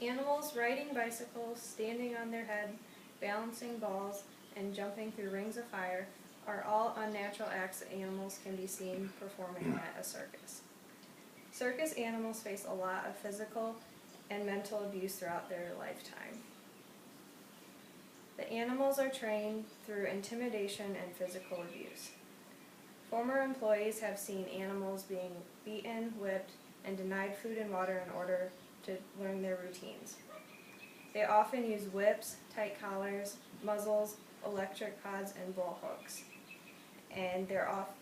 Animals riding bicycles, standing on their head, balancing balls, and jumping through rings of fire are all unnatural acts that animals can be seen performing at a circus. Circus animals face a lot of physical and mental abuse throughout their lifetime. The animals are trained through intimidation and physical abuse. Former employees have seen animals being beaten, whipped, and denied food and water in order to learn their routines. They often use whips, tight collars, muzzles, electric pods, and bull hooks. And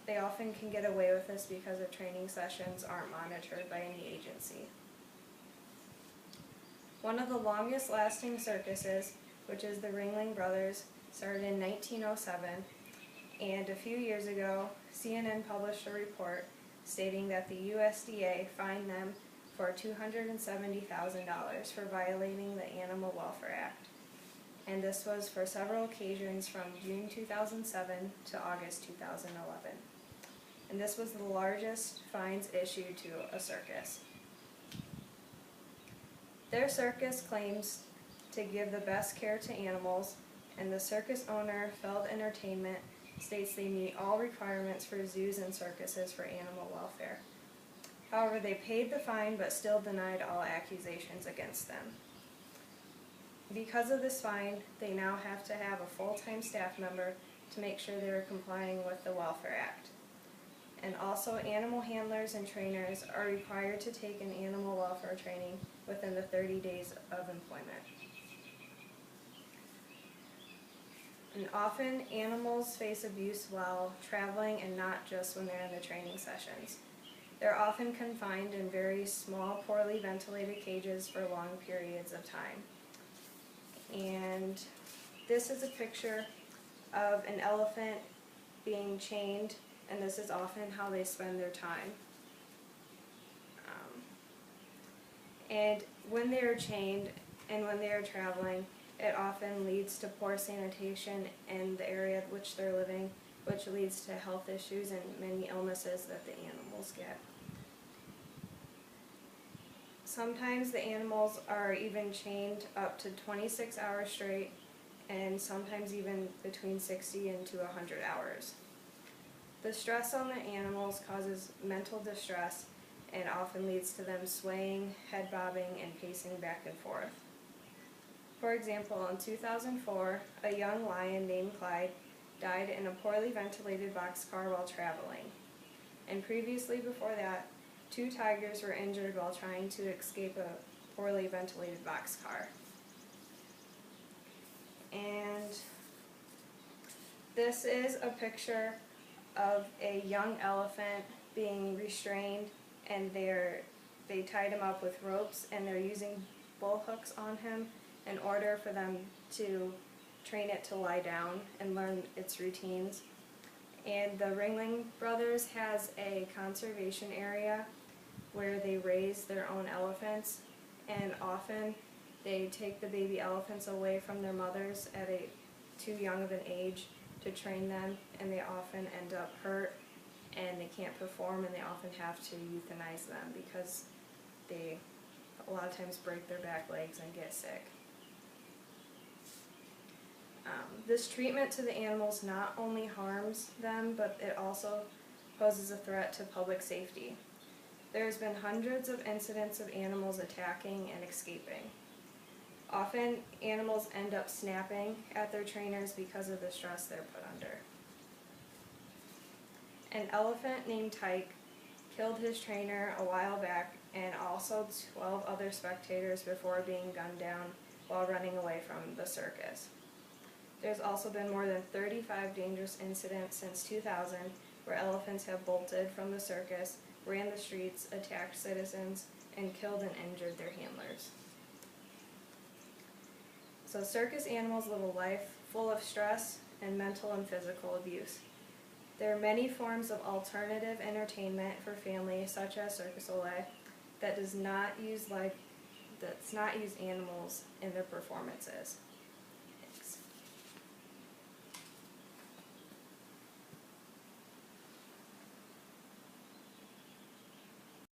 they often can get away with this because their training sessions aren't monitored by any agency. One of the longest lasting circuses, which is the Ringling Brothers, started in 1907, and a few years ago, CNN published a report stating that the USDA fined them for $270,000 for violating the Animal Welfare Act. And this was for several occasions from June 2007 to August 2011. And this was the largest fines issued to a circus. Their circus claims to give the best care to animals, and the circus owner, Feld Entertainment, states they meet all requirements for zoos and circuses for animal welfare. However, they paid the fine but still denied all accusations against them. Because of this fine, they now have to have a full-time staff member to make sure they are complying with the Welfare Act. And also, animal handlers and trainers are required to take an animal welfare training within the 30 days of employment. And often, animals face abuse while traveling and not just when they're in the training sessions. They're often confined in very small, poorly ventilated cages for long periods of time. And this is a picture of an elephant being chained, and this is often how they spend their time. And when they are chained and when they are traveling, it often leads to poor sanitation in the area at which they're living, which leads to health issues and many illnesses that the animals get. Sometimes the animals are even chained up to 26 hours straight, and sometimes even between 60 and to 100 hours. The stress on the animals causes mental distress and often leads to them swaying, head bobbing, and pacing back and forth. For example, in 2004, a young lion named Clyde died in a poorly ventilated boxcar while traveling. And previously before that, 2 tigers were injured while trying to escape a poorly ventilated boxcar. And this is a picture of a young elephant being restrained, and they tied him up with ropes, and they're using bull hooks on him in order for them to train it to lie down and learn its routines. And the Ringling Brothers has a conservation area where they raise their own elephants, and often they take the baby elephants away from their mothers at too young of an age to train them, and they often end up hurt and they can't perform, and they often have to euthanize them because they a lot of times break their back legs and get sick. This treatment to the animals not only harms them, but it also poses a threat to public safety. There's been hundreds of incidents of animals attacking and escaping. Often, animals end up snapping at their trainers because of the stress they're put under. An elephant named Tyke killed his trainer a while back, and also 12 other spectators before being gunned down while running away from the circus. There's also been more than 35 dangerous incidents since 2000 where elephants have bolted from the circus, ran the streets, attacked citizens, and killed and injured their handlers. So circus animals live a life full of stress and mental and physical abuse. There are many forms of alternative entertainment for families, such as Circus Olay, that does not use animals in their performances.